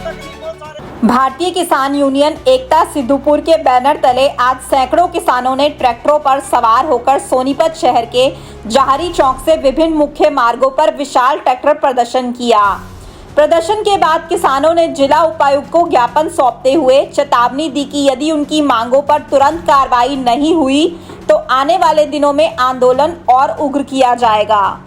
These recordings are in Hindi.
भारतीय किसान यूनियन एकता सिद्धूपुर के बैनर तले आज सैकड़ों किसानों ने ट्रैक्टरों पर सवार होकर सोनीपत शहर के जहारी चौक से विभिन्न मुख्य मार्गों पर विशाल ट्रैक्टर प्रदर्शन किया। प्रदर्शन के बाद किसानों ने जिला उपायुक्त को ज्ञापन सौंपते हुए चेतावनी दी कि यदि उनकी मांगों पर तुरंत कार्रवाई नहीं हुई तो आने वाले दिनों में आंदोलन और उग्र किया जाएगा।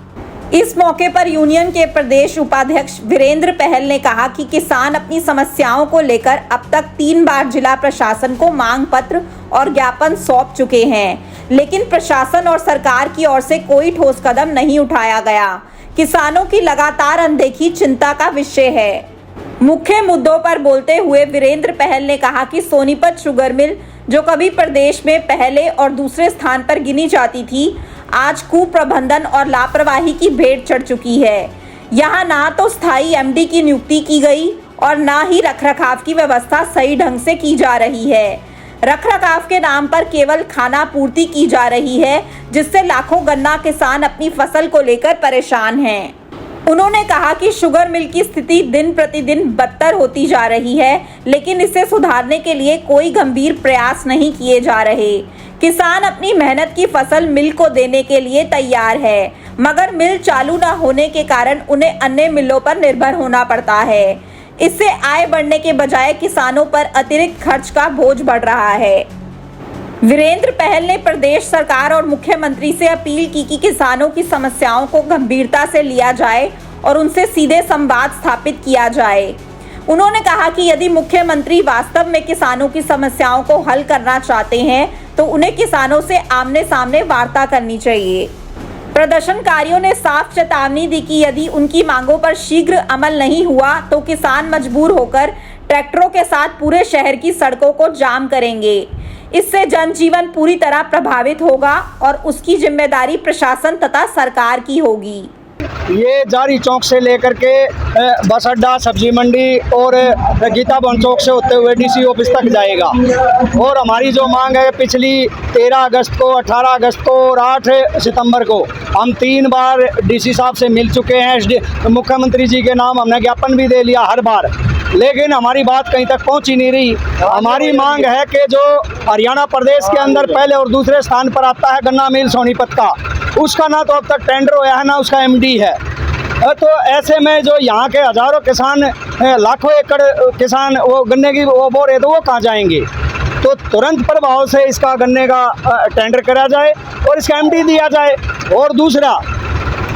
इस मौके पर यूनियन के प्रदेश उपाध्यक्ष वीरेंद्र पहल ने कहा कि किसान अपनी समस्याओं को लेकर अब तक 3 बार जिला प्रशासन को मांग पत्र और ज्ञापन सौंप चुके हैं, लेकिन प्रशासन और सरकार की ओर से कोई ठोस कदम नहीं उठाया गया। किसानों की लगातार अनदेखी चिंता का विषय है। मुख्य मुद्दों पर बोलते हुए वीरेंद्र पहल ने कहा कि सोनीपत शुगर मिल, जो कभी प्रदेश में पहले और दूसरे स्थान पर गिनी जाती थी, आज कुप्रबंधन और लापरवाही की भेंट चढ़ चुकी है। यहाँ ना तो स्थायी एमडी की नियुक्ति की गई और ना ही रखरखाव की व्यवस्था सही ढंग से की जा रही है। रखरखाव के नाम पर केवल खाना पूर्ति की जा रही है, जिससे लाखों गन्ना किसान अपनी फसल को लेकर परेशान हैं। उन्होंने कहा कि शुगर मिल की स्थिति दिन प्रतिदिन बदतर होती जा रही है, लेकिन इसे सुधारने के लिए कोई गंभीर प्रयास नहीं किए जा रहे। किसान अपनी मेहनत की फसल मिल को देने के लिए तैयार है, मगर मिल चालू न होने के कारण उन्हें अन्य मिलों पर निर्भर होना पड़ता है। इससे आय बढ़ने के बजाय किसानों पर अतिरिक्त खर्च का बोझ बढ़ रहा है। वीरेंद्र पहल ने प्रदेश सरकार और मुख्यमंत्री से अपील की कि किसानों की समस्याओं को गंभीरता से लिया जाए और उनसे सीधे संवाद स्थापित किया जाए। उन्होंने कहा कि यदि मुख्यमंत्री वास्तव में किसानों की समस्याओं को हल करना चाहते हैं तो उन्हें किसानों से आमने सामने वार्ता करनी चाहिए। प्रदर्शनकारियों ने साफ चेतावनी दी कि यदि उनकी मांगों पर शीघ्र अमल नहीं हुआ तो किसान मजबूर होकर ट्रैक्टरों के साथ पूरे शहर की सड़कों को जाम करेंगे। इससे जनजीवन पूरी तरह प्रभावित होगा और उसकी जिम्मेदारी प्रशासन तथा सरकार की होगी। ये जारी चौक से लेकर के बस अड्डा, सब्जी मंडी और गीता भवन चौक से होते हुए डीसी ऑफिस तक जाएगा। और हमारी जो मांग है, पिछली 13 अगस्त को, 18 अगस्त को और 8 सितंबर को हम 3 बार डीसी साहब से मिल चुके हैं। मुख्यमंत्री जी के नाम हमने ज्ञापन भी दे लिया हर बार, लेकिन हमारी बात कहीं तक पहुंची नहीं रही। हमारी मांग है कि जो हरियाणा प्रदेश के अंदर पहले और दूसरे स्थान पर आता है गन्ना मिल सोनीपत का, उसका ना तो अब तक टेंडर होया है, ना उसका एमडी है। तो ऐसे में जो यहाँ के हज़ारों किसान, लाखों एकड़ किसान वो गन्ने की वो बो रहे, तो वो कहाँ जाएंगे? तो तुरंत प्रभाव से इसका गन्ने का टेंडर करा जाए और इसका एमडी दिया जाए। और दूसरा,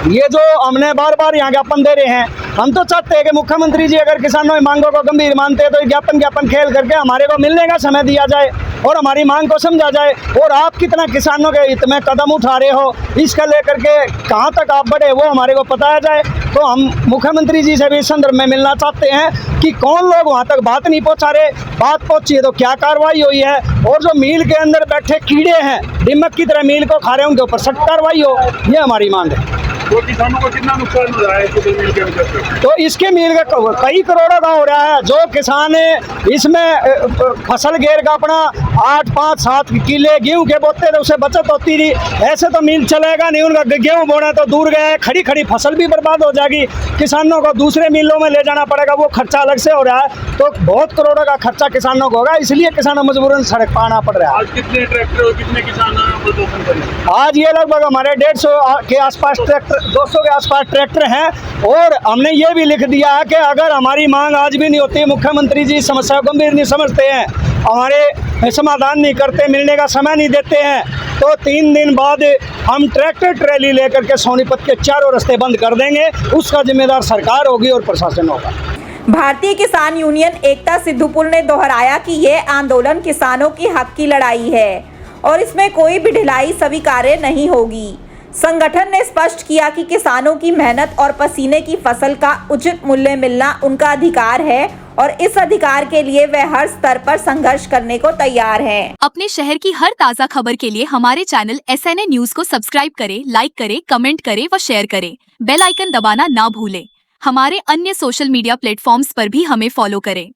ये जो हमने बार बार यहाँ ज्ञापन दे रहे हैं, हम तो चाहते हैं कि मुख्यमंत्री जी अगर किसानों की मांगों को गंभीर मानते हैं तो ज्ञापन खेल करके हमारे को मिलने का समय दिया जाए और हमारी मांग को समझा जाए। और आप कितना किसानों के हित में कदम उठा रहे हो, इसका लेकर के कहाँ तक आप बढ़े, वो हमारे को बताया जाए। तो हम मुख्यमंत्री जी से भी इस संदर्भ में मिलना चाहते हैं कि कौन लोग वहाँ तक बात नहीं पहुँचा रहे, बात पहुँची है तो क्या कार्रवाई हुई है, और जो मिल के अंदर बैठे कीड़े हैं, दिमक की तरह मिल को खा रहे हैं, उनके ऊपर सख्त कार्रवाई हो, ये हमारी मांग है। तो किसानों को कितना नुकसान हो रहा है शुगर मिल के वजह से? तो इसके मिल का कई करोड़ों का हो रहा है। जो किसान इसमें फसल घेर का अपना 8, 5, 7 किले गेहूं के बोते थे, उसे बचत होती रही। ऐसे तो मिल चलेगा नहीं, उनका गेहूं बोना तो दूर गया है, खड़ी खड़ी फसल भी बर्बाद हो जाएगी। किसानों को दूसरे मिलों में ले जाना पड़ेगा, वो खर्चा अलग से हो रहा है। तो बहुत करोड़ों का खर्चा किसानों को होगा, इसलिए किसानों मजबूरन सड़क पर आना पड़ रहा है। आज कितने ट्रैक्टर और कितने किसान प्रदर्शन करें? आज ये लगभग हमारे 150 के आसपास ट्रैक्टर, 200 के आसपास ट्रैक्टर हैं। और हमने ये भी लिख दिया है कि अगर हमारी मांग आज भी नहीं होती, मुख्यमंत्री जी समस्या को गंभीर नहीं समझते हैं, हमारे समाधान नहीं करते, मिलने का समय नहीं देते हैं, तो 3 दिन बाद हम ट्रैक्टर ट्रैली लेकर के सोनीपत के चारों रास्ते बंद कर देंगे। उसका जिम्मेदार सरकार होगी और प्रशासन होगा। भारतीय किसान यूनियन एकता सिद्धूपुर ने दोहराया कि यह आंदोलन किसानों की हक की लड़ाई है और इसमें कोई भी ढिलाई स्वीकार्य नहीं होगी। संगठन ने स्पष्ट किया कि किसानों की मेहनत और पसीने की फसल का उचित मूल्य मिलना उनका अधिकार है और इस अधिकार के लिए वे हर स्तर पर संघर्ष करने को तैयार हैं। अपने शहर की हर ताज़ा खबर के लिए हमारे चैनल SNA न्यूज को सब्सक्राइब करें, लाइक करें, कमेंट करें व शेयर करें। बेल आइकन दबाना ना भूलें। हमारे अन्य सोशल मीडिया प्लेटफॉर्म्स पर भी हमें फॉलो करें।